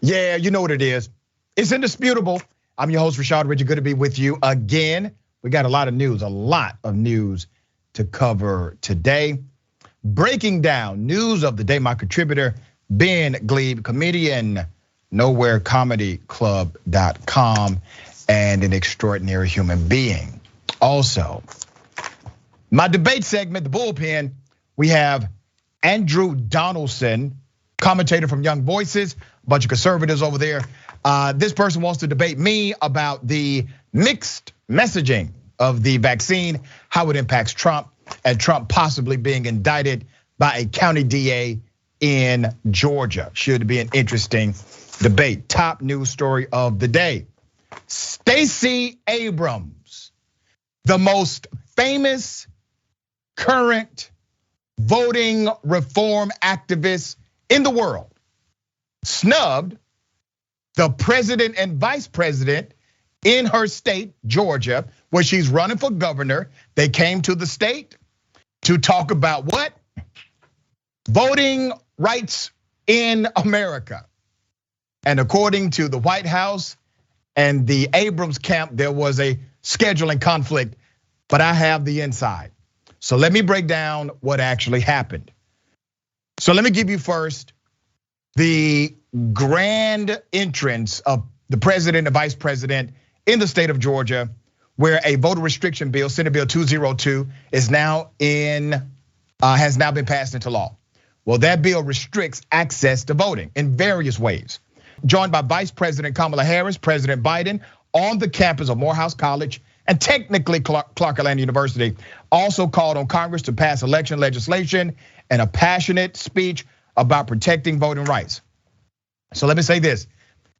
Yeah, you know what it is. It's indisputable. I'm your host, Rashad Richard. Good to be with you again. We got a lot of news to cover today. Breaking down news of the day, my contributor, Ben Gleib, comedian, nowherecomedyclub.com, and an extraordinary human being. Also, my debate segment, the bullpen, we have Andrew Donaldson, commentator from Young Voices, a bunch of conservatives over there. This person wants to debate me about the mixed messaging of the vaccine, how it impacts Trump, and Trump possibly being indicted by a county DA in Georgia. Should be an interesting debate. Top news story of the day. Stacey Abrams, the most famous current voting reform activist in the world, snubbed the president and vice president in her state, Georgia, where she's running for governor. They came to the state to talk about what? Voting rights in America. And according to the White House and the Abrams camp, there was a scheduling conflict, but I have the inside. So let me break down what actually happened. So let me give you first the grand entrance of the president and vice president in the state of Georgia, where a voter restriction bill, Senate Bill 202, has now been passed into law. Well, that bill restricts access to voting in various ways. Joined by Vice President Kamala Harris, President Biden, on the campus of Morehouse College and technically Clark Atlanta University, also called on Congress to pass election legislation and a passionate speech about protecting voting rights. So let me say this.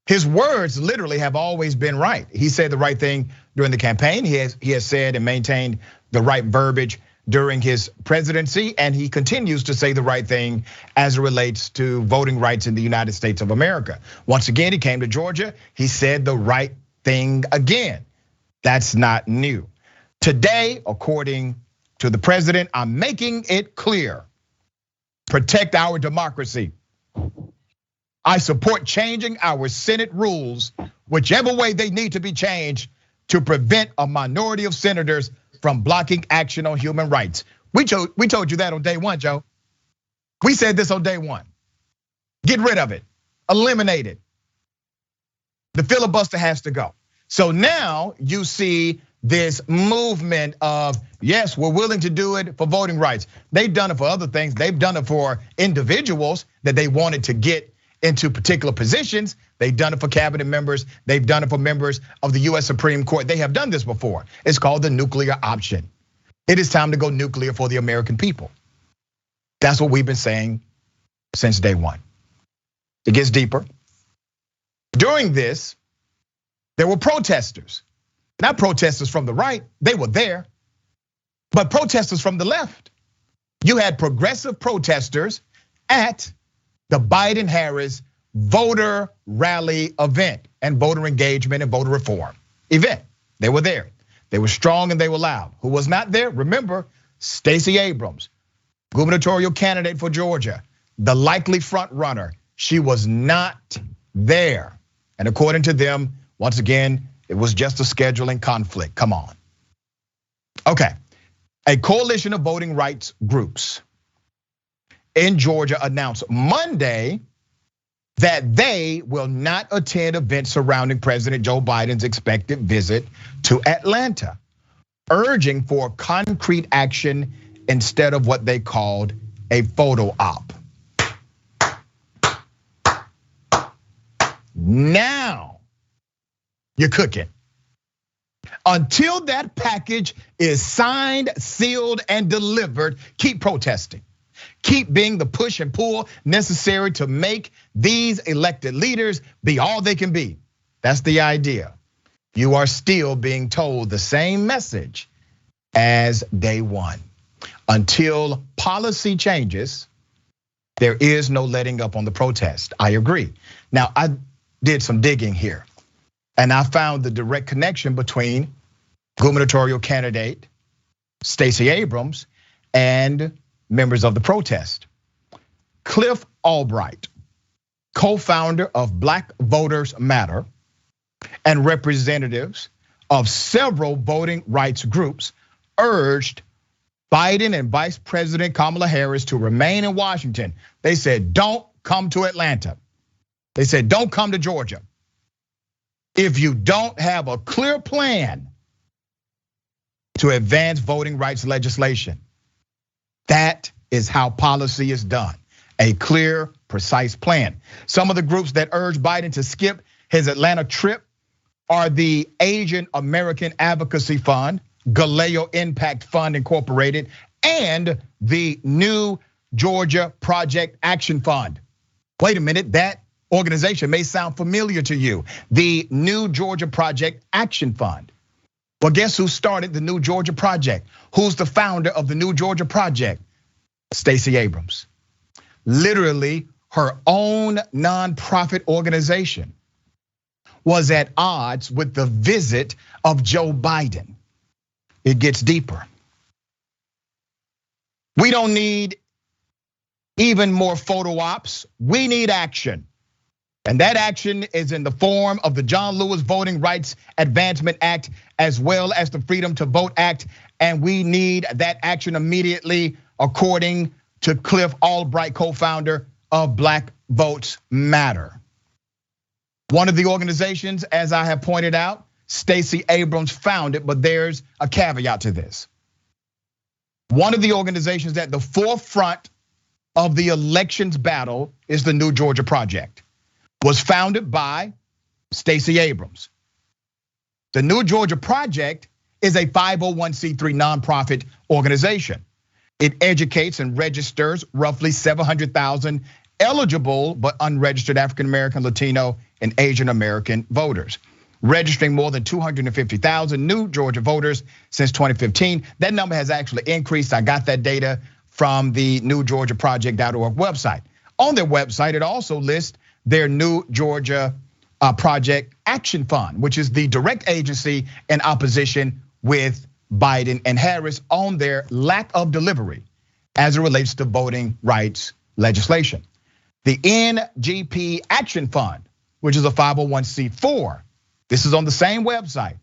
His words literally have always been right. He said the right thing during the campaign. He has said and maintained the right verbiage during his presidency, and he continues to say the right thing as it relates to voting rights in the United States of America. Once again, he came to Georgia, he said the right thing again. That's not new. Today, according to the president, I'm making it clear. Protect our democracy. I support changing our Senate rules, whichever way they need to be changed, to prevent a minority of senators from blocking action on human rights. We told you that on day one, Joe. We said this on day one. Get rid of it, eliminate it. The filibuster has to go. So now you see this movement of, yes, we're willing to do it for voting rights. They've done it for other things. They've done it for individuals that they wanted to get into particular positions. They've done it for cabinet members. They've done it for members of the US Supreme Court. They have done this before. It's called the nuclear option. It is time to go nuclear for the American people. That's what we've been saying since day one. It gets deeper. During this, there were protesters. Not protesters from the right, they were there, but protesters from the left. You had progressive protesters at the Biden-Harris voter rally event and voter engagement and voter reform event. They were there. They were strong and they were loud. Who was not there? Remember, Stacey Abrams, gubernatorial candidate for Georgia, the likely front runner. She was not there. And according to them, once again, it was just a scheduling conflict. Come on. Okay, a coalition of voting rights groups in Georgia announced Monday that they will not attend events surrounding President Joe Biden's expected visit to Atlanta, urging for concrete action instead of what they called a photo op. Now you're cooking. Until that package is signed, sealed, and delivered, keep protesting. Keep being the push and pull necessary to make these elected leaders be all they can be. That's the idea. You are still being told the same message as day one. Until policy changes, there is no letting up on the protest. I agree. Now, I did some digging here, and I found the direct connection between gubernatorial candidate Stacey Abrams and members of the protest. Cliff Albright, co-founder of Black Voters Matter, and representatives of several voting rights groups urged Biden and Vice President Kamala Harris to remain in Washington. They said, don't come to Atlanta. They said, don't come to Georgia. If you don't have a clear plan to advance voting rights legislation, that is how policy is done. A clear, precise plan. Some of the groups that urge Biden to skip his Atlanta trip are the Asian American Advocacy Fund, Galileo Impact Fund Incorporated, and the New Georgia Project Action Fund. Wait a minute, that organization may sound familiar to you. The New Georgia Project Action Fund. Well, guess who started the New Georgia Project? Who's the founder of the New Georgia Project? Stacey Abrams. Literally, her own nonprofit organization was at odds with the visit of Joe Biden. It gets deeper. We don't need even more photo ops. We need action. And that action is in the form of the John Lewis Voting Rights Advancement Act, as well as the Freedom to Vote Act. And we need that action immediately, according to Cliff Albright, co-founder of Black Votes Matter. One of the organizations, as I have pointed out, Stacey Abrams founded, but there's a caveat to this. One of the organizations at the forefront of the elections battle is the New Georgia Project. Was founded by Stacey Abrams. The New Georgia Project is a 501c3 nonprofit organization. It educates and registers roughly 700,000 eligible but unregistered African American, Latino, and Asian American voters, registering more than 250,000 new Georgia voters since 2015. That number has actually increased. I got that data from the newgeorgiaproject.org website. On their website, it also lists their New Georgia Project Action Fund, which is the direct agency in opposition with Biden and Harris on their lack of delivery as it relates to voting rights legislation. The NGP Action Fund, which is a 501c4, this is on the same website,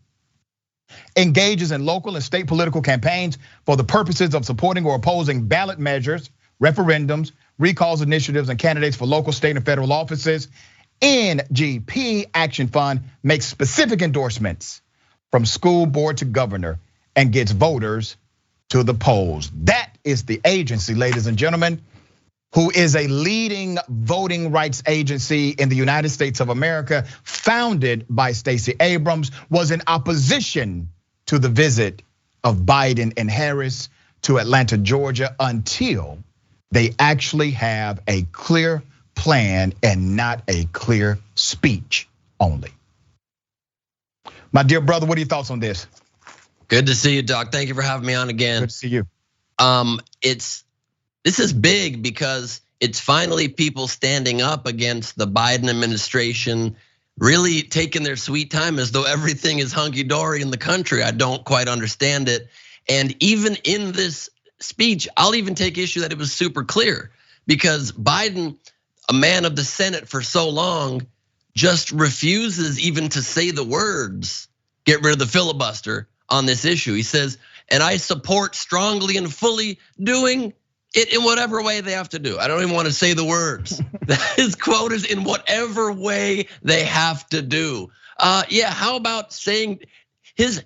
engages in local and state political campaigns for the purposes of supporting or opposing ballot measures, referendums, recalls, initiatives, and candidates for local, state, and federal offices. NGP Action Fund makes specific endorsements from school board to governor and gets voters to the polls. That is the agency, ladies and gentlemen, who is a leading voting rights agency in the United States of America, founded by Stacey Abrams, was in opposition to the visit of Biden and Harris to Atlanta, Georgia, until they actually have a clear plan and not a clear speech only. My dear brother, what are your thoughts on this? Good to see you, Doc. Thank you for having me on again. Good to see you. This is big because it's finally people standing up against the Biden administration, really taking their sweet time as though everything is hunky-dory in the country. I don't quite understand it. And even in this speech, I'll even take issue that it was super clear, because Biden, a man of the Senate for so long, just refuses even to say the words, get rid of the filibuster on this issue. He says, and I support strongly and fully doing it in whatever way they have to do. I don't even want to say the words. His quote is in whatever way they have to do. Yeah, how about saying his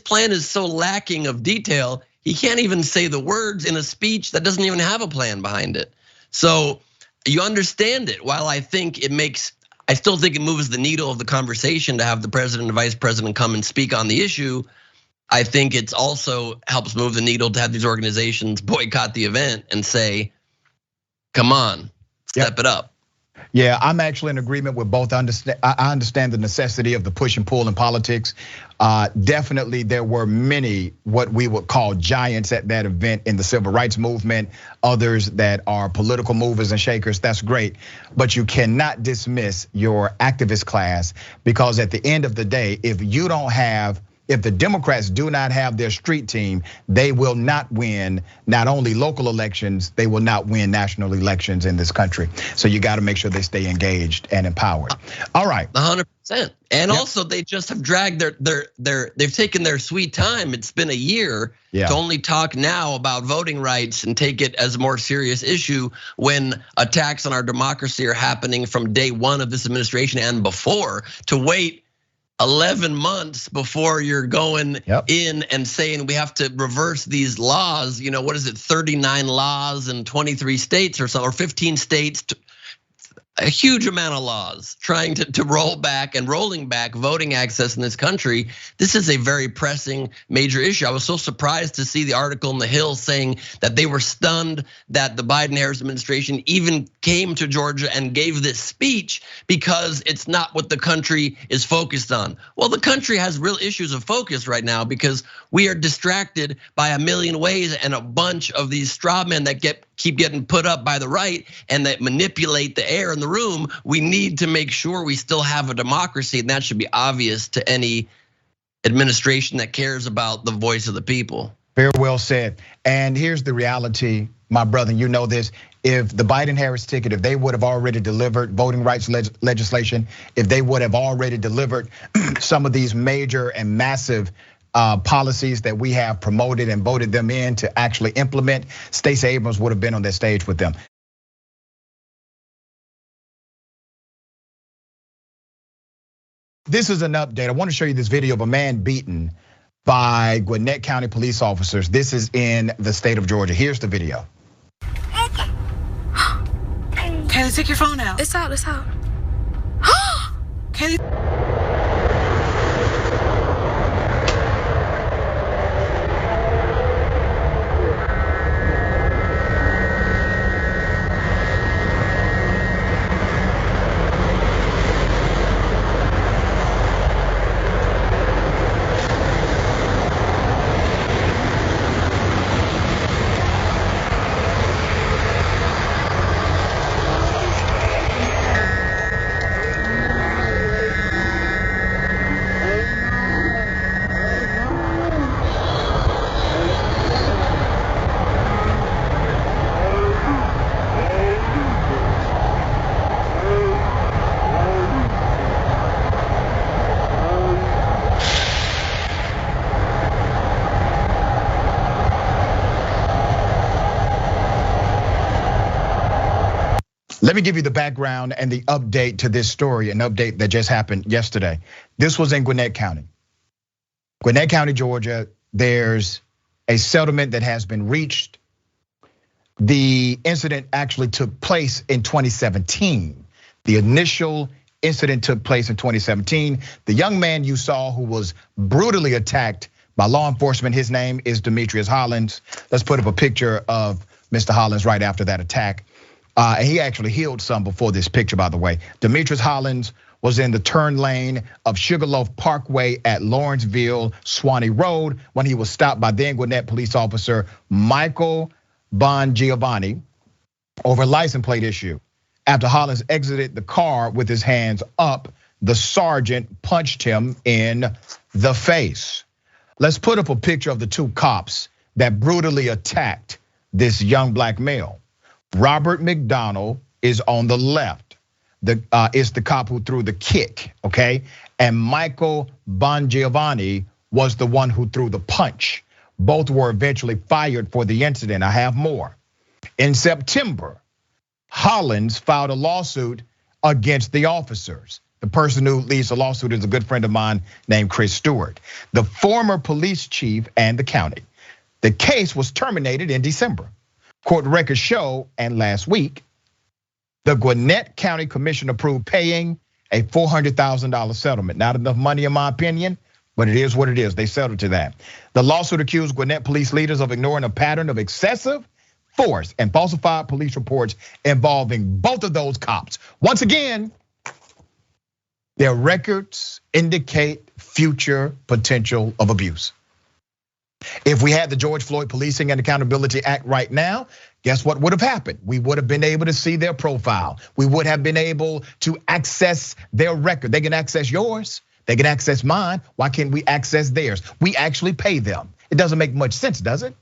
plan is so lacking of detail, he can't even say the words in a speech that doesn't even have a plan behind it. So you understand it. While I still think it moves the needle of the conversation to have the president and vice president come and speak on the issue. I think it's also helps move the needle to have these organizations boycott the event and say, come on, step it up. Yeah, I'm actually in agreement with both. I understand the necessity of the push and pull in politics. Definitely there were many what we would call giants at that event in the civil rights movement, others that are political movers and shakers. That's great, but you cannot dismiss your activist class, because at the end of the day, if if the Democrats do not have their street team, they will not win not only local elections, they will not win national elections in this country. So you got to make sure they stay engaged and empowered. All right. 100%. And also they just have dragged they've taken their sweet time. It's been a year to only talk now about voting rights and take it as a more serious issue when attacks on our democracy are happening from day one of this administration and before. To wait 11 months before you're going in and saying we have to reverse these laws, what is it, 39 laws in 23 states or so, or 15 states, a huge amount of laws trying to roll back and rolling back voting access in this country. This is a very pressing major issue. I was so surprised to see the article in the Hill saying that they were stunned that the Biden-Harris administration even came to Georgia and gave this speech because it's not what the country is focused on. Well, the country has real issues of focus right now because we are distracted by a million ways and a bunch of these straw men that keep getting put up by the right and that manipulate the air in the room. We need to make sure we still have a democracy, and that should be obvious to any administration that cares about the voice of the people. Very well said. And here's the reality, my brother, you know this. If the Biden-Harris ticket, if they would have already delivered voting rights legislation, if they would have already delivered some of these major and massive policies that we have promoted and voted them in to actually implement, Stacey Abrams would have been on that stage with them. This is an update. I want to show you this video of a man beaten by Gwinnett County police officers. This is in the state of Georgia. Here's the video. Kaylee, take your phone out. It's out, it's out. Kaylee. Let me give you the background and the update to this story, an update that just happened yesterday. This was in Gwinnett County. Gwinnett County, Georgia, there's a settlement that has been reached. The incident actually took place in 2017. The initial incident took place in 2017. The young man you saw who was brutally attacked by law enforcement, his name is Demetrius Hollins. Let's put up a picture of Mr. Hollins right after that attack. And he actually healed some before this picture, by the way. Demetrius Hollins was in the turn lane of Sugarloaf Parkway at Lawrenceville, Swanee Road when he was stopped by then Gwinnett police officer Michael Bongiovanni over a license plate issue. After Hollins exited the car with his hands up, the sergeant punched him in the face. Let's put up a picture of the two cops that brutally attacked this young black male. Robert McDonald is on the left. Is the cop who threw the kick, okay? And Michael Bongiovanni was the one who threw the punch. Both were eventually fired for the incident. I have more. In September, Hollins filed a lawsuit against the officers. The person who leads the lawsuit is a good friend of mine named Chris Stewart, the former police chief and the county. The case was terminated in December. Court records show, and last week, the Gwinnett County Commission approved paying a $400,000 settlement. Not enough money in my opinion, but it is what it is. They settled to that. The lawsuit accused Gwinnett police leaders of ignoring a pattern of excessive force and falsified police reports involving both of those cops. Once again, their records indicate future potential of abuse. If we had the George Floyd Policing and Accountability Act right now, guess what would have happened? We would have been able to see their profile. We would have been able to access their record. They can access yours. They can access mine. Why can't we access theirs? We actually pay them. It doesn't make much sense, does it?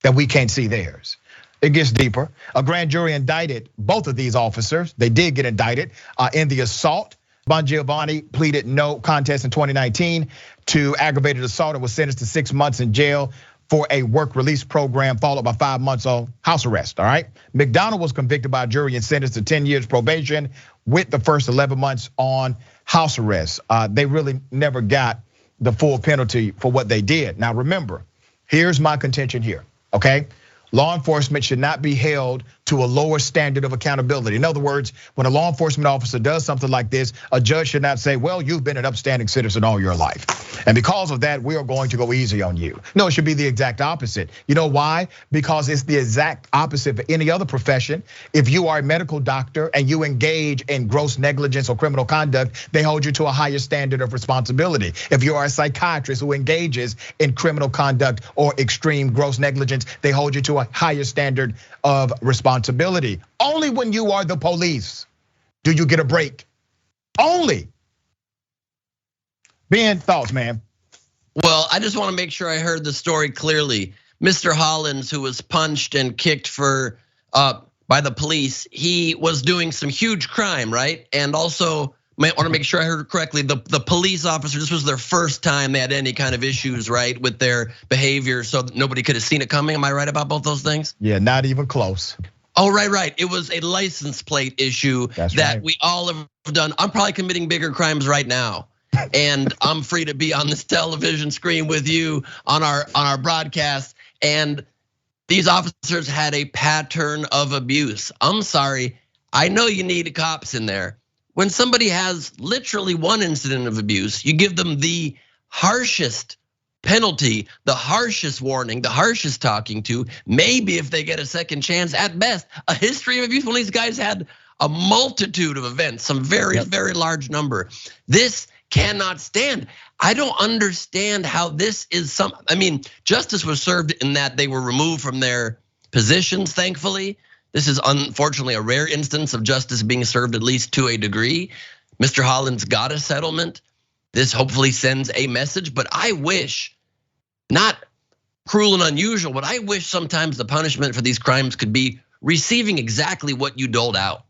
That we can't see theirs. It gets deeper. A grand jury indicted both of these officers. They did get indicted in the assault. Bon Giovanni pleaded no contest in 2019 to aggravated assault and was sentenced to 6 months in jail for a work release program, followed by 5 months on house arrest, all right? McDonald was convicted by a jury and sentenced to 10 years probation with the first 11 months on house arrest. They really never got the full penalty for what they did. Now remember, here's my contention here, okay? Law enforcement should not be held to a lower standard of accountability. In other words, when a law enforcement officer does something like this, a judge should not say, well, you've been an upstanding citizen all your life, and because of that, we are going to go easy on you. No, it should be the exact opposite. You know why? Because it's the exact opposite for any other profession. If you are a medical doctor and you engage in gross negligence or criminal conduct, they hold you to a higher standard of responsibility. If you are a psychiatrist who engages in criminal conduct or extreme gross negligence, they hold you to a higher standard of responsibility. Only when you are the police do you get a break. Only. Ben, thoughts, man? Well, I just want to make sure I heard the story clearly. Mr. Hollins, who was punched and kicked by the police, he was doing some huge crime, right? And also, I want to make sure I heard it correctly. The police officer, this was their first time they had any kind of issues, right, with their behavior, so nobody could have seen it coming. Am I right about both those things? Yeah, not even close. Oh, right. It was a license plate issue that we all have done. I'm probably committing bigger crimes right now. And I'm free to be on this television screen with you on our broadcast. And these officers had a pattern of abuse. I'm sorry, I know you need cops in there. When somebody has literally one incident of abuse, you give them the harshest penalty, the harshest warning, the harshest talking to. Maybe if they get a second chance, at best, a history of abuse. When these guys had a multitude of events, some very large number. This cannot stand. I don't understand how this is I mean, justice was served in that they were removed from their positions, thankfully. This is unfortunately a rare instance of justice being served, at least to a degree. Mr. Hollins got a settlement. This hopefully sends a message, but I wish, not cruel and unusual, but I wish sometimes the punishment for these crimes could be receiving exactly what you doled out.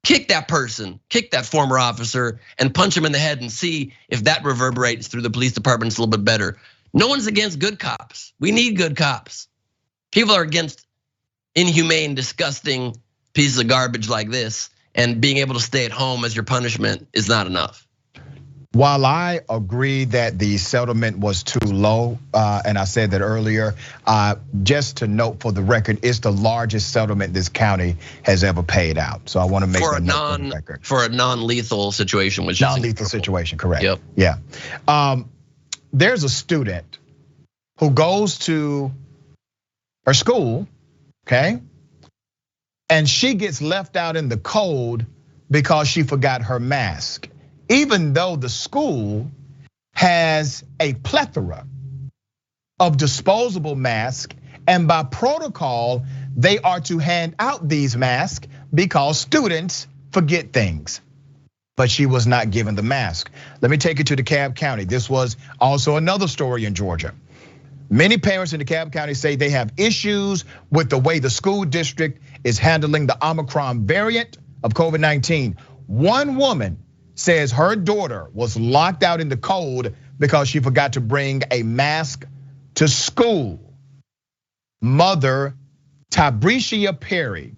Kick that person, kick that former officer, and punch him in the head and see if that reverberates through the police departments a little bit better. No one's against good cops. We need good cops. People are against inhumane, disgusting pieces of garbage like this, and being able to stay at home as your punishment is not enough. While I agree that the settlement was too low, and I said that earlier, just to note for the record, it's the largest settlement this county has ever paid out. So I want to make that note for the record. For a non-lethal situation, which non-lethal situation, correct? Yep. Yeah. There's a student who goes to her school, okay, and she gets left out in the cold because she forgot her mask, even though the school has a plethora of disposable masks, and by protocol, they are to hand out these masks because students forget things. But she was not given the mask. Let me take you to DeKalb County. This was also another story in Georgia. Many parents in DeKalb County say they have issues with the way the school district is handling the Omicron variant of COVID-19. One woman says her daughter was locked out in the cold because she forgot to bring a mask to school. Mother Tabricia Perry,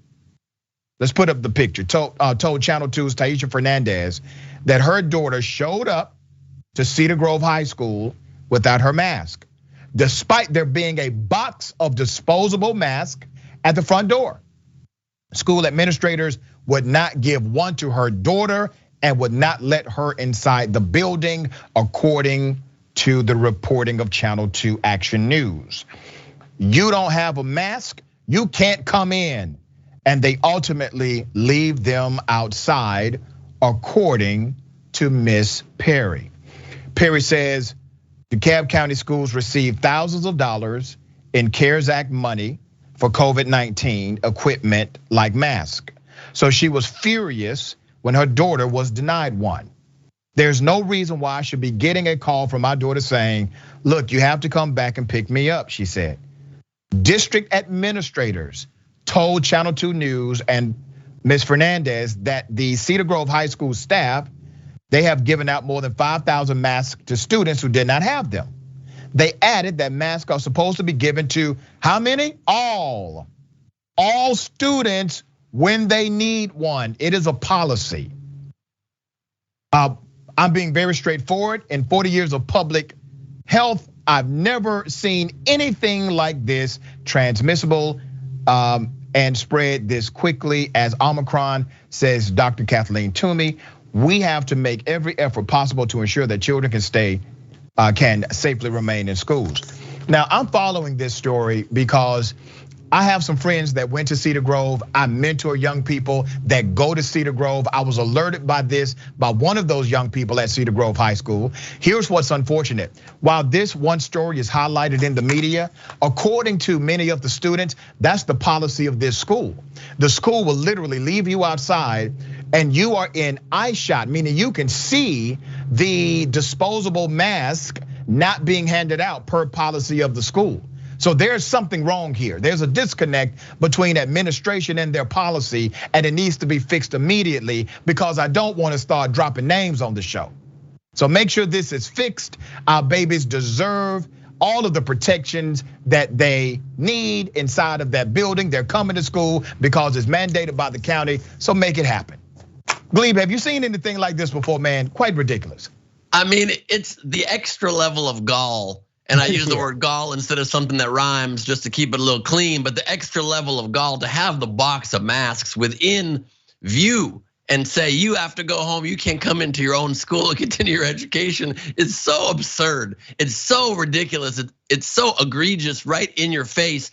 let's put up the picture, told Channel 2's Taisha Fernandez that her daughter showed up to Cedar Grove High School without her mask, despite there being a box of disposable masks at the front door. School administrators would not give one to her daughter and would not let her inside the building, according to the reporting of Channel 2 Action News. You don't have a mask, you can't come in. And they ultimately leave them outside, according to Miss Perry. Perry says DeKalb County schools receive thousands of dollars in CARES Act money for COVID-19 equipment like masks. So she was furious when her daughter was denied one. There's no reason why I should be getting a call from my daughter saying, look, you have to come back and pick me up, she said. District administrators told Channel 2 News and Ms. Fernandez that the Cedar Grove High School staff, they have given out more than 5,000 masks to students who did not have them. They added that masks are supposed to be given to how many? All students when they need one. It is a policy. I'm being very straightforward. In 40 years of public health, I've never seen anything like this transmissible and spread this quickly as Omicron, says Dr. Kathleen Toomey. We have to make every effort possible to ensure that children can safely remain in schools. Now, I'm following this story because I have some friends that went to Cedar Grove. I mentor young people that go to Cedar Grove. I was alerted by this by one of those young people at Cedar Grove High School. Here's what's unfortunate. While this one story is highlighted in the media, according to many of the students, that's the policy of this school. The school will literally leave you outside and you are in eye shot, meaning you can see the disposable mask not being handed out per policy of the school. So there's something wrong here. There's a disconnect between administration and their policy, and it needs to be fixed immediately because I don't want to start dropping names on the show. So make sure this is fixed. Our babies deserve all of the protections that they need inside of that building. They're coming to school because it's mandated by the county, so make it happen. Gleib, have you seen anything like this before, man? Quite ridiculous. I mean, it's the extra level of gall. And I use the word gall instead of something that rhymes just to keep it a little clean, but the extra level of gall to have the box of masks within view and say you have to go home, you can't come into your own school and continue your education is so absurd. It's so ridiculous. It's so egregious right in your face.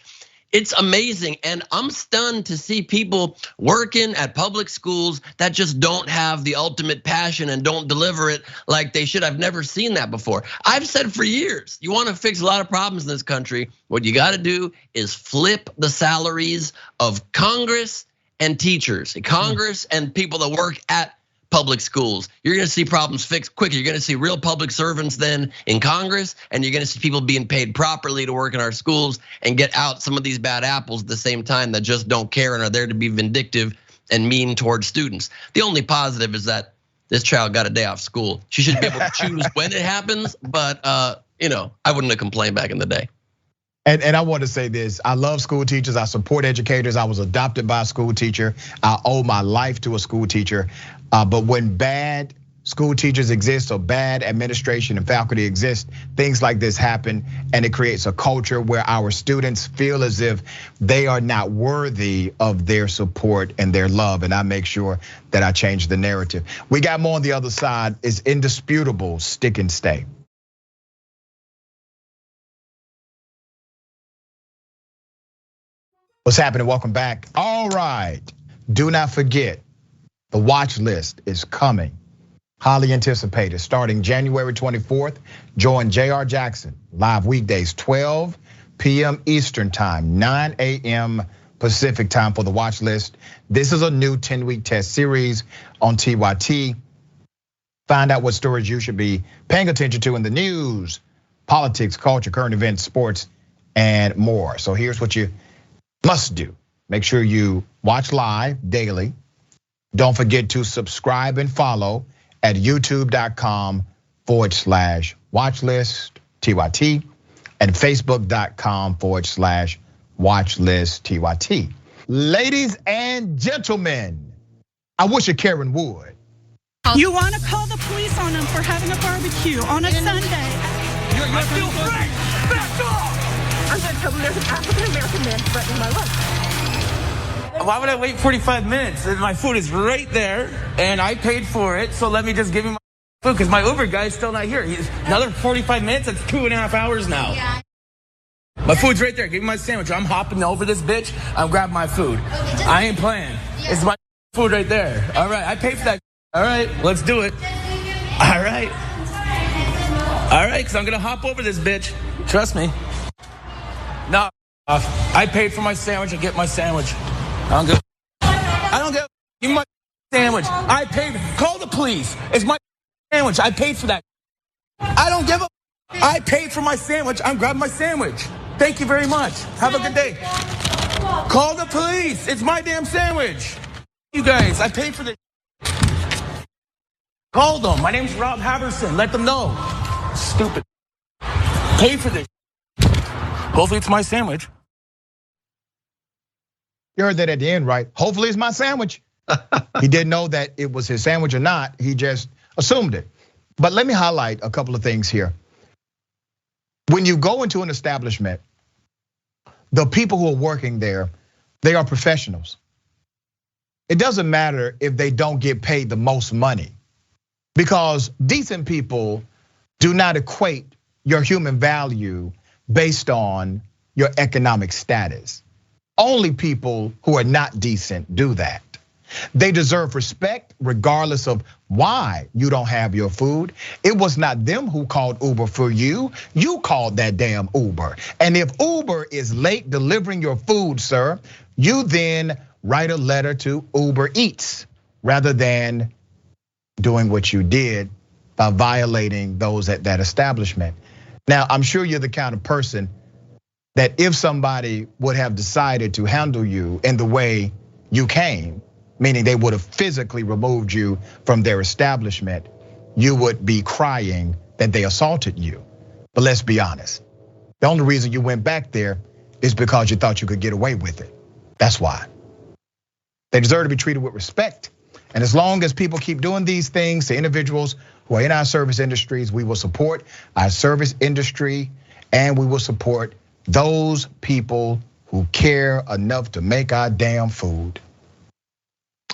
It's amazing, and I'm stunned to see people working at public schools that just don't have the ultimate passion and don't deliver it like they should. I've never seen that before. I've said for years, you wanna fix a lot of problems in this country, what you gotta do is flip the salaries of Congress and teachers, Congress and people that work at public schools. You're gonna see problems fixed quicker. You're gonna see real public servants then in Congress, and you're gonna see people being paid properly to work in our schools and get out some of these bad apples at the same time that just don't care and are there to be vindictive and mean towards students. The only positive is that this child got a day off school. She should be able to choose when it happens, but I wouldn't have complained back in the day. And I want to say this, I love school teachers, I support educators, I was adopted by a school teacher, I owe my life to a school teacher. But when bad school teachers exist or bad administration and faculty exist, things like this happen, and it creates a culture where our students feel as if they are not worthy of their support and their love, and I make sure that I change the narrative. We got more on the other side. It's indisputable, stick and stay. What's happening? Welcome back. All right, do not forget, the watch list is coming. Highly anticipated, starting January 24th. Join JR Jackson live weekdays, 12 p.m. Eastern time, 9 a.m. Pacific time for the watch list. This is a new 10-week test series on TYT. Find out what stories you should be paying attention to in the news, politics, culture, current events, sports, and more. So here's what you must do. Make sure you watch live daily. Don't forget to subscribe and follow at youtube.com/watchlist TYT and facebook.com/watchlist TYT. Ladies and gentlemen, I wish a Karen would. You want to call the police on them for having a barbecue on a Sunday? You're still free! Back off! I'm going to tell them there's an African-American man threatening my life. Why would I wait 45 minutes? My food is right there, and I paid for it, so let me just give him my food, because my Uber guy is still not here. He's another 45 minutes, that's 2.5 hours now. Yeah. My food's right there, give me my sandwich. I'm hopping over this bitch, I'm grabbing my food. I ain't playing. Yeah. It's my food right there. All right, I paid for that. All right, let's do it. All right. All right, because I'm gonna hop over this bitch. Trust me. No, I paid for my sandwich, I get my sandwich. I don't get, give me my sandwich. I paid, call the police. It's my sandwich. I paid for that. I don't give a. I paid for my sandwich. I'm grabbing my sandwich. Thank you very much. Have a good day. Call the police. It's my damn sandwich. You guys, I paid for this. Call them. My name's Rob Haverson. Let them know. Stupid. Pay for this. Hopefully it's my sandwich. You heard that at the end, right? Hopefully it's my sandwich. He didn't know that it was his sandwich or not. He just assumed it. But let me highlight a couple of things here. When you go into an establishment, the people who are working there, they are professionals. It doesn't matter if they don't get paid the most money, because decent people do not equate your human value based on your economic status. Only people who are not decent do that. They deserve respect regardless of why you don't have your food. It was not them who called Uber for you. You called that damn Uber. And if Uber is late delivering your food, sir, you then write a letter to Uber Eats rather than doing what you did by violating those at that establishment. Now, I'm sure you're the kind of person that if somebody would have decided to handle you in the way you came, meaning they would have physically removed you from their establishment, you would be crying that they assaulted you. But let's be honest. The only reason you went back there is because you thought you could get away with it. That's why. They deserve to be treated with respect. And as long as people keep doing these things to individuals who are in our service industries, we will support our service industry and we will support those people who care enough to make our damn food.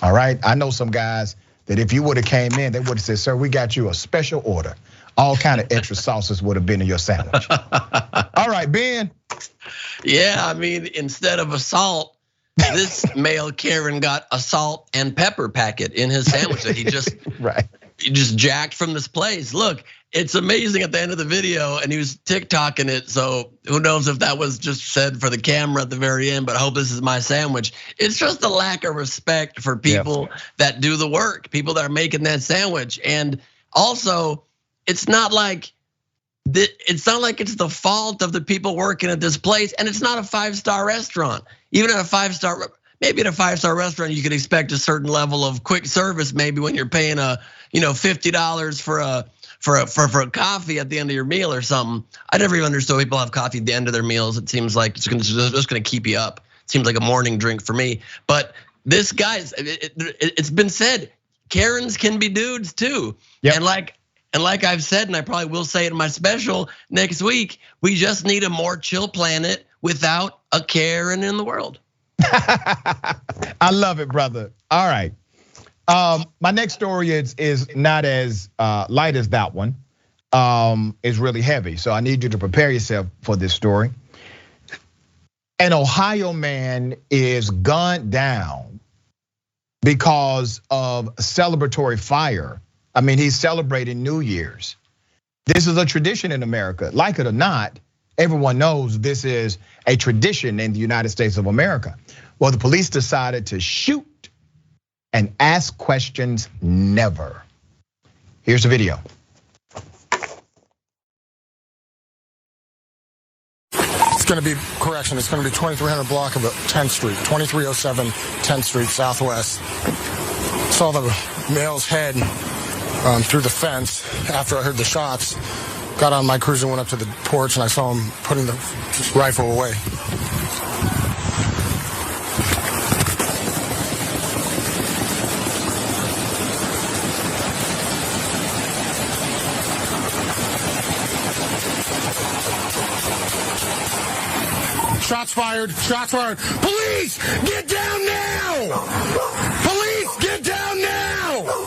All right, I know some guys that if you would have came in, they would have said, sir, we got you a special order. All kind of extra sauces would have been in your sandwich. All right, Ben. Yeah, I mean, instead of assault, this male Karen got a salt and pepper packet in his sandwich that he just he just jacked from this place. Look, it's amazing at the end of the video, and he was TikToking it. So who knows if that was just said for the camera at the very end, but I hope this is my sandwich. It's just a lack of respect for people that do the work, people that are making that sandwich. And also, it's not like it's the fault of the people working at this place, and it's not a 5-star restaurant. Even at a 5-star, maybe at a 5-star restaurant, you could expect a certain level of quick service. Maybe when you're paying $50 for a coffee at the end of your meal or something. I never even understood people have coffee at the end of their meals. It seems like it's just gonna keep you up. It seems like a morning drink for me. But this guy's, it's been said, Karens can be dudes too. Yep. And like I've said, and I probably will say it in my special next week, we just need a more chill planet without a Karen in the world. I love it, brother. All right. My next story is not as light as that one. It's really heavy, so I need you to prepare yourself for this story. An Ohio man is gunned down because of a celebratory fire. I mean, he's celebrating New Year's. This is a tradition in America. Like it or not, everyone knows this is a tradition in the United States of America. Well, the police decided to shoot and ask questions never. Here's the video. It's gonna be, correction, it's gonna be 2300 block of 10th Street, 2307 10th Street Southwest. Saw the male's head through the fence after I heard the shots. Got on my cruiser, went up to the porch, and I saw him putting the rifle away. Shots fired, shots fired. Police, get down now! Police, get down now!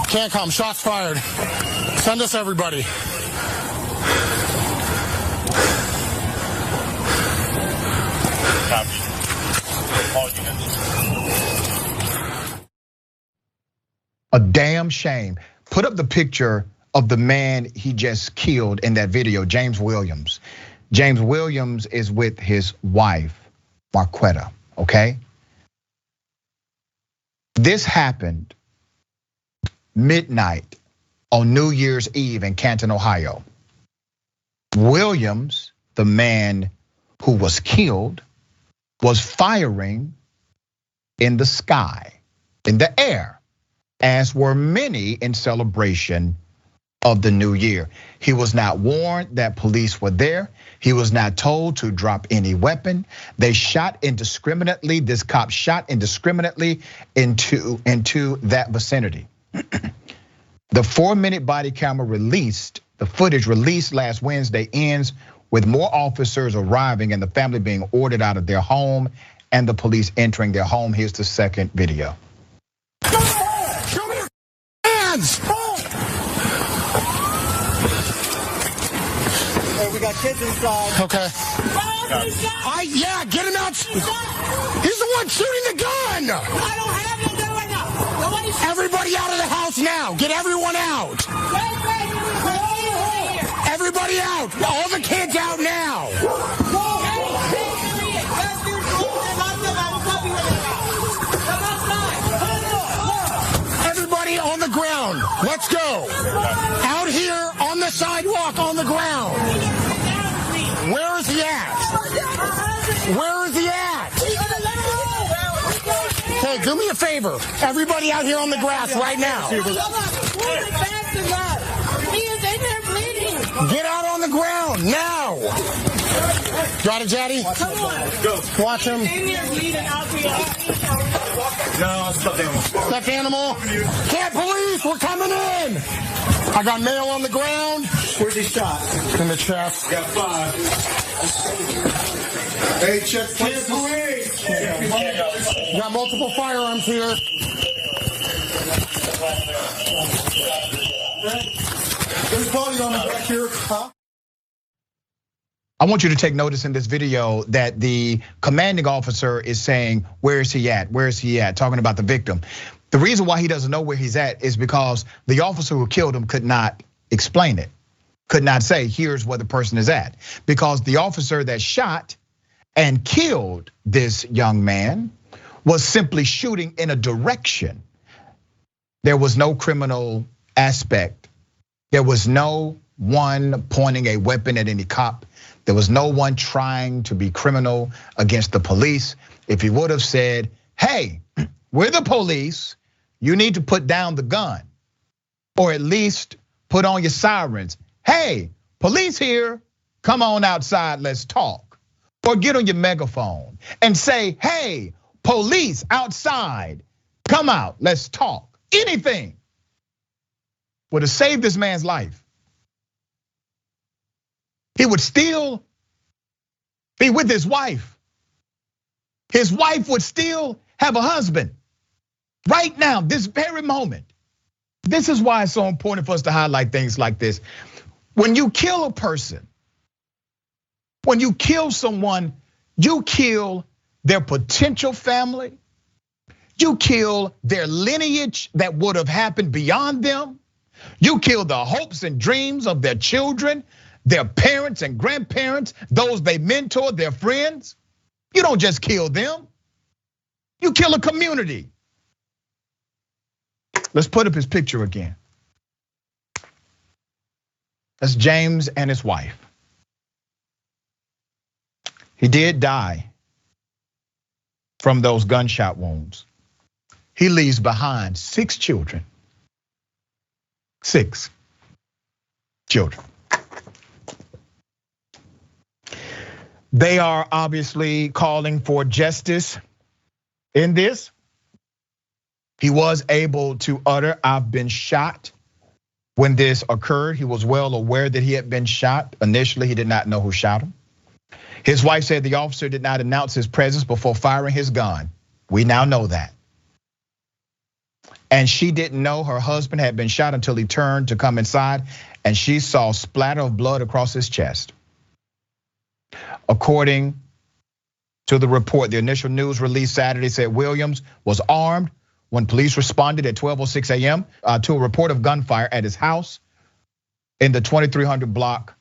Can't come, shots fired. Send us everybody. A damn shame. Put up the picture of the man he just killed in that video, James Williams. James Williams is with his wife, Marquetta, okay? This happened midnight on New Year's Eve in Canton, Ohio. Williams, the man who was killed, was firing in the sky, in the air, as were many in celebration of the new year. He was not warned that police were there. He was not told to drop any weapon. They shot indiscriminately. This cop shot indiscriminately into that vicinity. The 4-minute body camera footage released last Wednesday ends with more officers arriving and the family being ordered out of their home and the police entering their home. Here's the second video. Show me your hands! Hey, we got kids inside. Okay. Yeah, get him out. He's the one shooting the gun. I don't have any gun right now. Everybody out of the house now. Get everyone out. Everybody out. All the kids out now. Everybody on the ground. Let's go. Out here on the sidewalk on the ground. Where is he at? Where is he at? Hey, do me a favor. Everybody out here on the grass right now. Get out on the ground now. Got it, Daddy? Come on. Go. Watch him. No, stuffed animal. Stuffed animal. Can't police. We're coming in. I got mail on the ground. Where's he shot? In the chest. Got 5. Hey, check police. Got multiple firearms here. There's body on the back here. Huh? I want you to take notice in this video that the commanding officer is saying, where is he at? Where is he at? Talking about the victim. The reason why he doesn't know where he's at is because the officer who killed him could not explain it, could not say, here's where the person is at. Because the officer that shot and killed this young man was simply shooting in a direction. There was no criminal aspect. There was no one pointing a weapon at any cop. There was no one trying to be criminal against the police. If he would have said, hey, we're the police, you need to put down the gun, or at least put on your sirens. Hey, police here, come on outside, let's talk. Or get on your megaphone and say, hey, police outside, come out, let's talk. Anything would have saved this man's life. He would still be with his wife. His wife would still have a husband. Right now, this very moment. This is why it's so important for us to highlight things like this. When you kill a person, when you kill someone, you kill their potential family. You kill their lineage that would have happened beyond them. You kill the hopes and dreams of their children, their parents and grandparents, those they mentored, their friends. You don't just kill them. You kill a community. Let's put up his picture again. That's James and his wife. He did die from those gunshot wounds. He leaves behind 6 children. 6 children. They are obviously calling for justice in this. He was able to utter, I've been shot. When this occurred, he was well aware that he had been shot. Initially, he did not know who shot him. His wife said the officer did not announce his presence before firing his gun. We now know that. And she didn't know her husband had been shot until he turned to come inside and she saw splatter of blood across his chest. According to the report, the initial news released Saturday said Williams was armed when police responded at 12:06 a.m. To a report of gunfire at his house in the 2300 block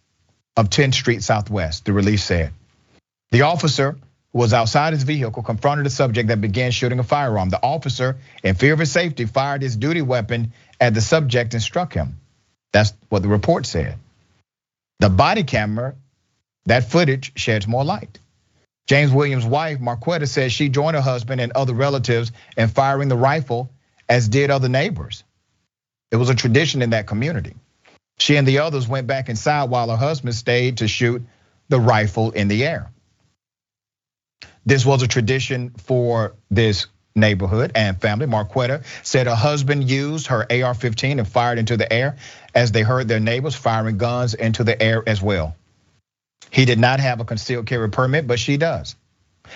of 10th Street Southwest, the release said. The officer who was outside his vehicle confronted a subject that began shooting a firearm. The officer, in fear of his safety, fired his duty weapon at the subject and struck him. That's what the report said. The body camera, that footage sheds more light. James Williams' wife, Marquetta, says she joined her husband and other relatives in firing the rifle, as did other neighbors. It was a tradition in that community. She and the others went back inside while her husband stayed to shoot the rifle in the air. This was a tradition for this neighborhood and family. Marquetta said her husband used her AR-15 and fired into the air as they heard their neighbors firing guns into the air as well. He did not have a concealed carry permit, but she does.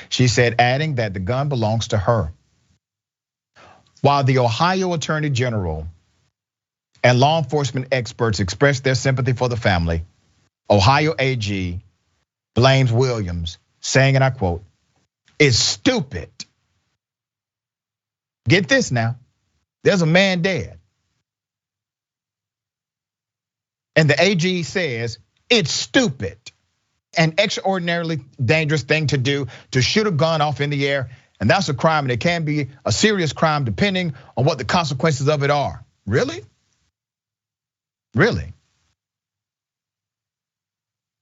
She said, adding that the gun belongs to her. While the Ohio Attorney General and law enforcement experts expressed their sympathy for the family, Ohio AG blames Williams, saying, and I quote, "It's stupid." Get this now, there's a man dead. And the AG says, it's stupid. An extraordinarily dangerous thing to do, to shoot a gun off in the air. And that's a crime, and it can be a serious crime depending on what the consequences of it are. Really? Really?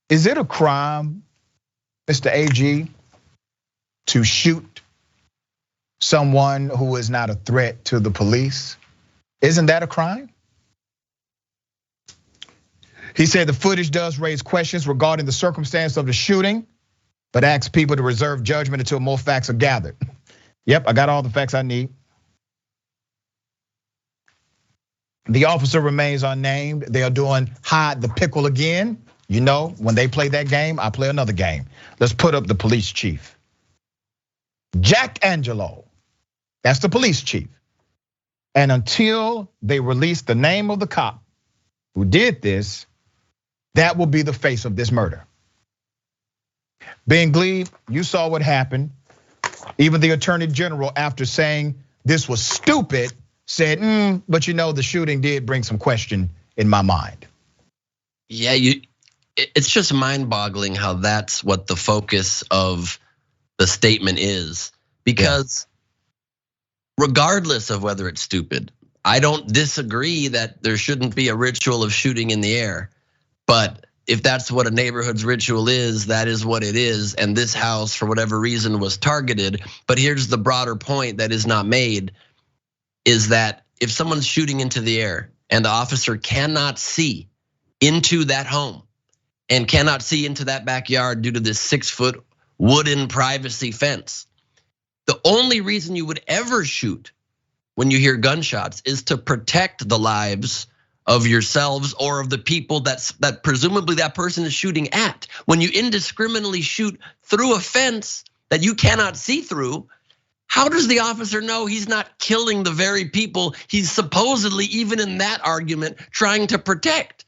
Is it a crime, Mr. AG, to shoot someone who is not a threat to the police? Isn't that a crime? He said the footage does raise questions regarding the circumstance of the shooting, but asks people to reserve judgment until more facts are gathered. Yep, I got all the facts I need. The officer remains unnamed. They are doing hide the pickle again. You know, when they play that game, I play another game. Let's put up the police chief. Jack Angelo, that's the police chief. And until they release the name of the cop who did this, that will be the face of this murder. Ben Gleib, you saw what happened. Even the Attorney General, after saying this was stupid, said, but you know, the shooting did bring some question in my mind. Yeah, it's just mind-boggling how that's what the focus of the statement is. Because regardless of whether it's stupid, I don't disagree that there shouldn't be a ritual of shooting in the air. But if that's what a neighborhood's ritual is, that is what it is. And this house, for whatever reason, was targeted. But here's the broader point that is not made, is that if someone's shooting into the air and the officer cannot see into that home and cannot see into that backyard due to this 6-foot wooden privacy fence, the only reason you would ever shoot when you hear gunshots is to protect the lives of yourselves or of the people that presumably that person is shooting at. When you indiscriminately shoot through a fence that you cannot see through, how does the officer know he's not killing the very people he's supposedly, even in that argument, trying to protect?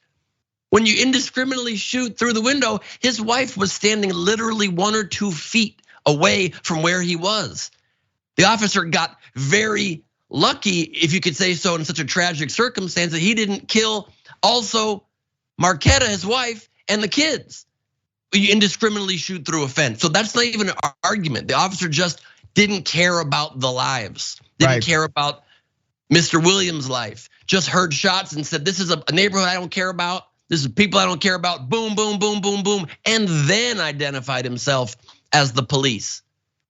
When you indiscriminately shoot through the window, his wife was standing literally 1 or 2 feet away from where he was. The officer got very lucky, if you could say so, in such a tragic circumstance that he didn't kill also Marquetta, his wife, and the kids. You indiscriminately shoot through a fence. So that's not even an argument. The officer just didn't care about the lives, didn't care about Mr. Williams' life, just heard shots and said, this is a neighborhood I don't care about. This is people I don't care about, boom, boom, boom, boom, boom. And then identified himself as the police.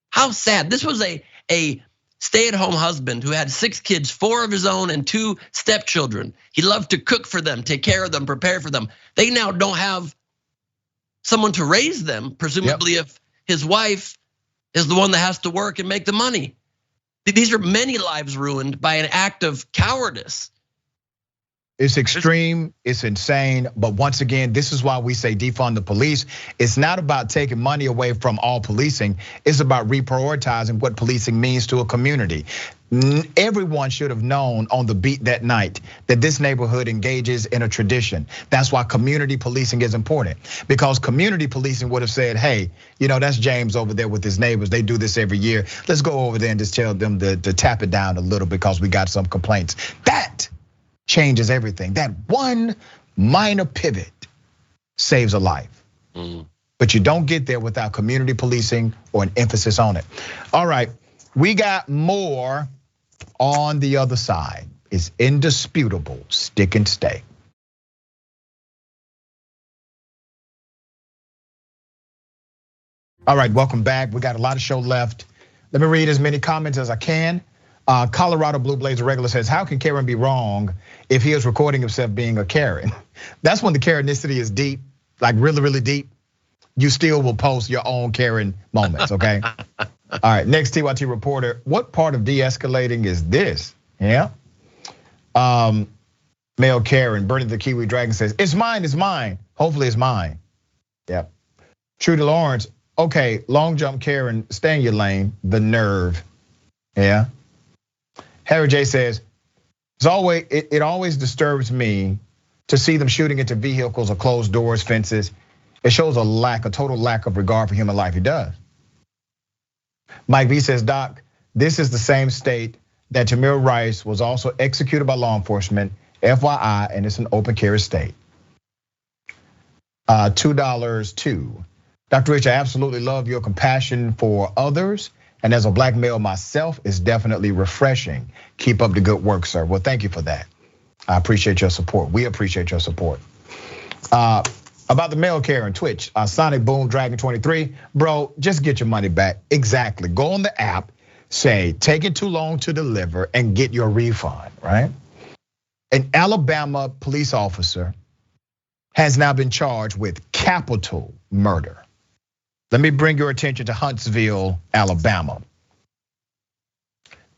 How sad. This was a stay-at-home husband who had 6 kids, 4 of his own and 2 stepchildren. He loved to cook for them, take care of them, prepare for them. They now don't have someone to raise them, presumably if his wife is the one that has to work and make the money. These are many lives ruined by an act of cowardice. It's extreme, it's insane, but once again, this is why we say defund the police. It's not about taking money away from all policing, it's about reprioritizing what policing means to a community. Everyone should have known on the beat that night that this neighborhood engages in a tradition. That's why community policing is important, because community policing would have said, hey, you know, that's James over there with his neighbors, they do this every year. Let's go over there and just tell them to tap it down a little because we got some complaints. That changes everything. That one minor pivot saves a life. But you don't get there without community policing or an emphasis on it. All right, we got more on the other side. is indisputable. Stick and stay. All right, welcome back. We got a lot of show left. Let me read as many comments as I can. Colorado Blue Blazer Regular says, how can Karen be wrong if he is recording himself being a Karen? That's when the Karenicity is deep, like really, really deep. You still will post your own Karen moments, okay? All right, next TYT reporter, what part of de-escalating is this? Yeah. Male Karen, Bernie the Kiwi Dragon says, it's mine. Hopefully it's mine. Yep. Trudy Lawrence, okay, long jump Karen, stay in your lane, the nerve. Yeah. Harry J says, it always disturbs me to see them shooting into vehicles or closed doors, fences. It shows a total lack of regard for human life. It does. Mike V says, Doc, this is the same state that Tamir Rice was also executed by law enforcement, FYI, and it's an open carry state. $2 too. Dr. Rich, I absolutely love your compassion for others. And as a black male myself, it's definitely refreshing. Keep up the good work, sir. Well, thank you for that. I appreciate your support. We appreciate your support. About the mail Karen, Twitch, Sonic Boom Dragon 23, bro, just get your money back. Exactly. Go on the app, say, take it too long to deliver and get your refund, right? An Alabama police officer has now been charged with capital murder. Let me bring your attention to Huntsville, Alabama.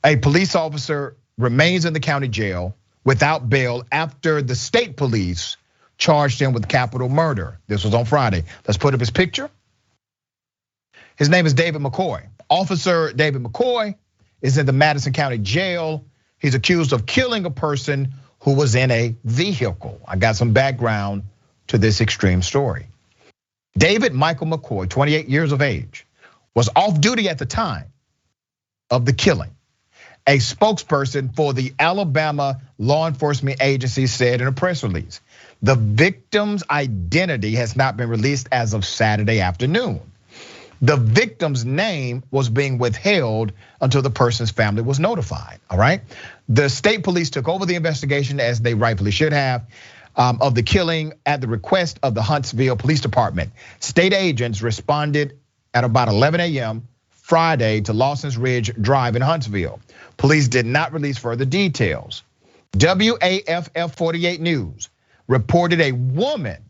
A police officer remains in the county jail without bail after the state police charged him with capital murder. This was on Friday. Let's put up his picture. His name is David McCoy. Officer David McCoy is in the Madison County Jail. He's accused of killing a person who was in a vehicle. I got some background to this extreme story. David Michael McCoy, 28 years of age, was off duty at the time of the killing. A spokesperson for the Alabama law enforcement agency said in a press release, the victim's identity has not been released as of Saturday afternoon. The victim's name was being withheld until the person's family was notified, all right? The state police took over the investigation, as they rightfully should have, of the killing at the request of the Huntsville Police Department. State agents responded at about 11 a.m. Friday to Lawson's Ridge Drive in Huntsville. Police did not release further details. WAFF 48 News reported a woman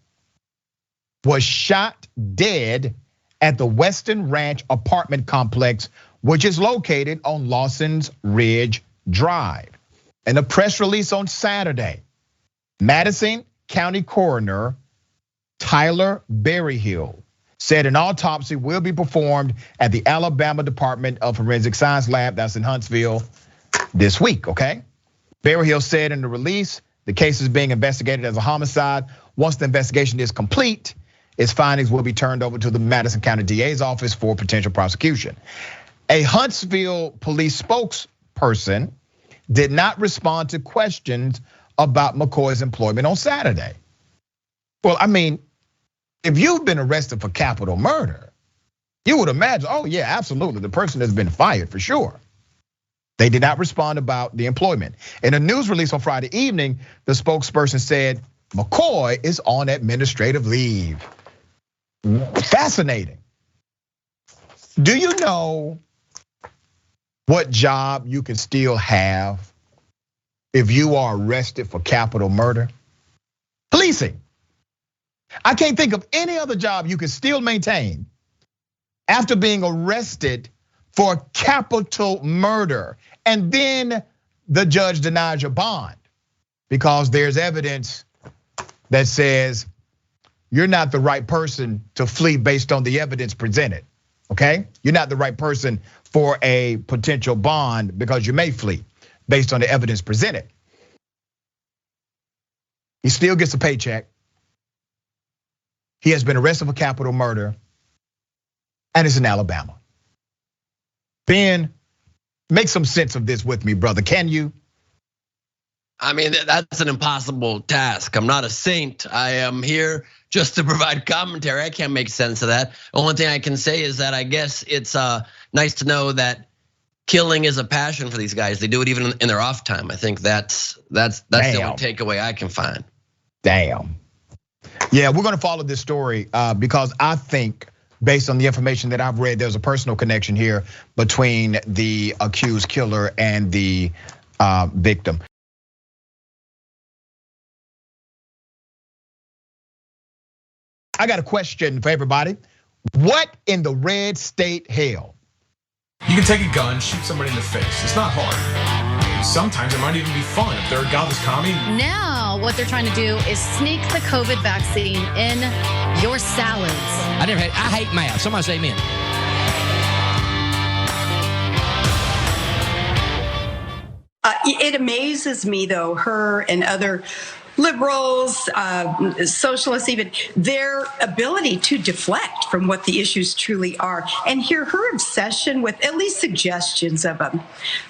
was shot dead at the Western Ranch apartment complex, which is located on Lawson's Ridge Drive. In a press release on Saturday, Madison County Coroner Tyler Berryhill said an autopsy will be performed at the Alabama Department of Forensic Science Lab, that's in Huntsville, this week, okay? Berryhill said in the release, the case is being investigated as a homicide. Once the investigation is complete, its findings will be turned over to the Madison County DA's office for potential prosecution. A Huntsville police spokesperson did not respond to questions about McCoy's employment on Saturday. Well, I mean, if you've been arrested for capital murder, you would imagine, oh yeah, absolutely, the person has been fired for sure. They did not respond about the employment. In a news release on Friday evening, the spokesperson said McCoy is on administrative leave. Fascinating. Do you know what job you can still have if you are arrested for capital murder? Policing. I can't think of any other job you can still maintain after being arrested for capital murder. And then the judge denies your bond because there's evidence that says you're not the right person to flee based on the evidence presented, okay? You're not the right person for a potential bond because you may flee based on the evidence presented. He still gets a paycheck. He has been arrested for capital murder, and it's in Alabama. Ben, make some sense of this with me, brother, can you? I mean, that's an impossible task. I'm not a saint. I am here just to provide commentary. I can't make sense of that. The only thing I can say is that I guess it's nice to know that killing is a passion for these guys. They do it even in their off time. I think that's the only takeaway I can find. Damn. Yeah, we're gonna follow this story because I think, based on the information that I've read, there's a personal connection here between the accused killer and the victim. I got a question for everybody. What in the red state hell? You can take a gun, shoot somebody in the face. It's not hard. Sometimes it might even be fun if they're a godless commie. Now, what they're trying to do is sneak the COVID vaccine in your salads. I hate math. Somebody say amen. It amazes me, though, her and other liberals, socialists even, their ability to deflect from what the issues truly are. And here, her obsession with at least suggestions of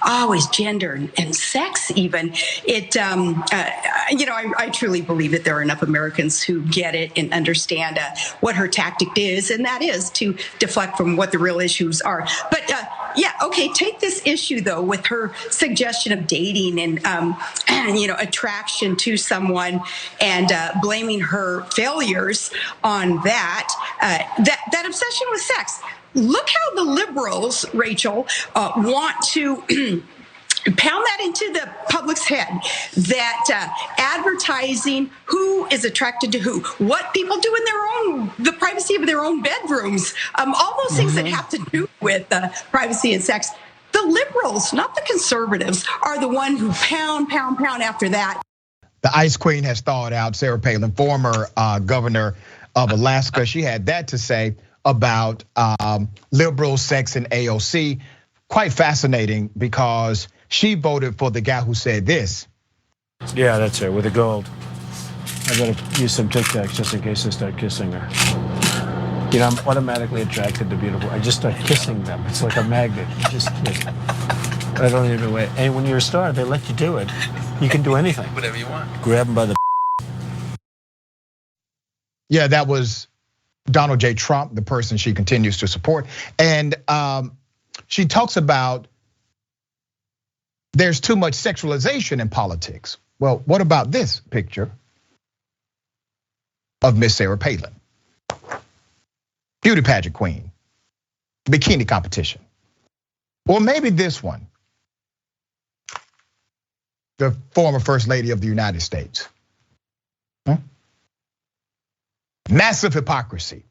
always gender and sex even. It, I truly believe that there are enough Americans who get it and understand what her tactic is, and that is to deflect from what the real issues are. But take this issue, though, with her suggestion of dating and attraction to someone and blaming her failures on that obsession with sex. Look how the liberals, Rachel, want to pound that into the public's head, that advertising who is attracted to who, what people do in the privacy of their own bedrooms, all those things that have to do with privacy and sex. The liberals, not the conservatives, are the one who pound after that. The Ice Queen has thawed out. Sarah Palin, former governor of Alaska, she had that to say about liberal sex and AOC. Quite fascinating because she voted for the guy who said this. Yeah, that's her with the gold. I gotta use some Tic Tacs just in case I start kissing her. You know, I'm automatically attracted to beautiful. I just start kissing them. It's like a magnet. You just kiss. I don't even wait. And when you're a star, they let you do it. You can do anything. Whatever you want. Grab them by the. Yeah, that was Donald J. Trump, the person she continues to support. And she talks about there's too much sexualization in politics. Well, what about this picture of Miss Sarah Palin? Beauty pageant queen, bikini competition. Or maybe this one, the former First Lady of the United States. Massive hypocrisy.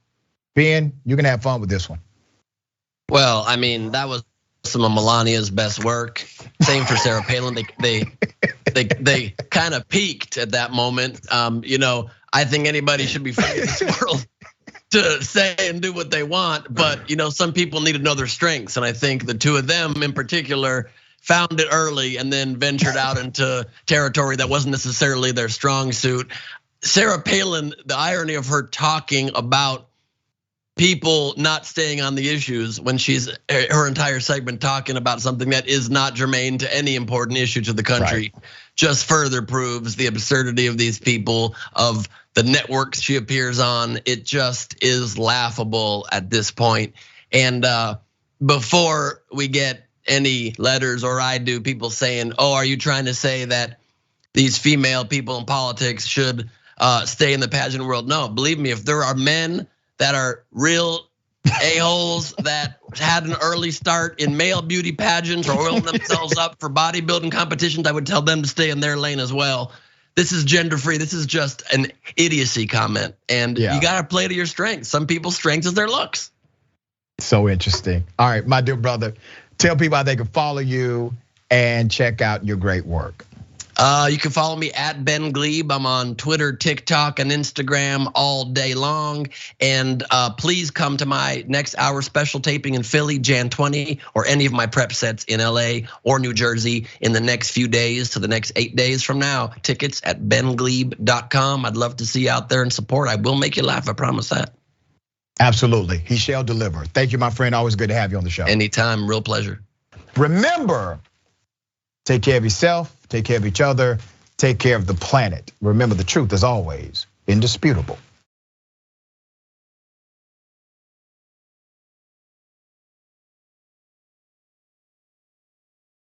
Ben, you can have fun with this one. Well, I mean, that was some of Melania's best work. Same for Sarah Palin. They kind of peaked at that moment. I think anybody should be free in this world to say and do what they want, but some people need to know their strengths, and I think the two of them in particular found it early and then ventured out into territory that wasn't necessarily their strong suit. Sarah Palin, the irony of her talking about people not staying on the issues when she's her entire segment talking about something that is not germane to any important issue to the country, just further proves the absurdity of these people, of the networks she appears on. It just is laughable at this point. And before we get any letters, or I do, people saying, "Oh, are you trying to say that these female people in politics should stay in the pageant world?" No, believe me, if there are men that are real a-holes that had an early start in male beauty pageants or oiled themselves up for bodybuilding competitions, I would tell them to stay in their lane as well. This is gender free. This is just an idiocy comment. And you gotta play to your strengths. Some people's strengths is their looks. So interesting. All right, my dear brother, tell people how they can follow you and check out your great work. You can follow me at Ben Gleib. I'm on Twitter, TikTok, and Instagram all day long. And please come to my next hour special taping in Philly, Jan 20, or any of my prep sets in LA or New Jersey in the next few days to the next 8 days from now. Tickets at bengleib.com. I'd love to see you out there and support. I will make you laugh, I promise that. Absolutely, he shall deliver. Thank you, my friend. Always good to have you on the show. Anytime, real pleasure. Remember, take care of yourself, take care of each other, take care of the planet. Remember, the truth is always indisputable.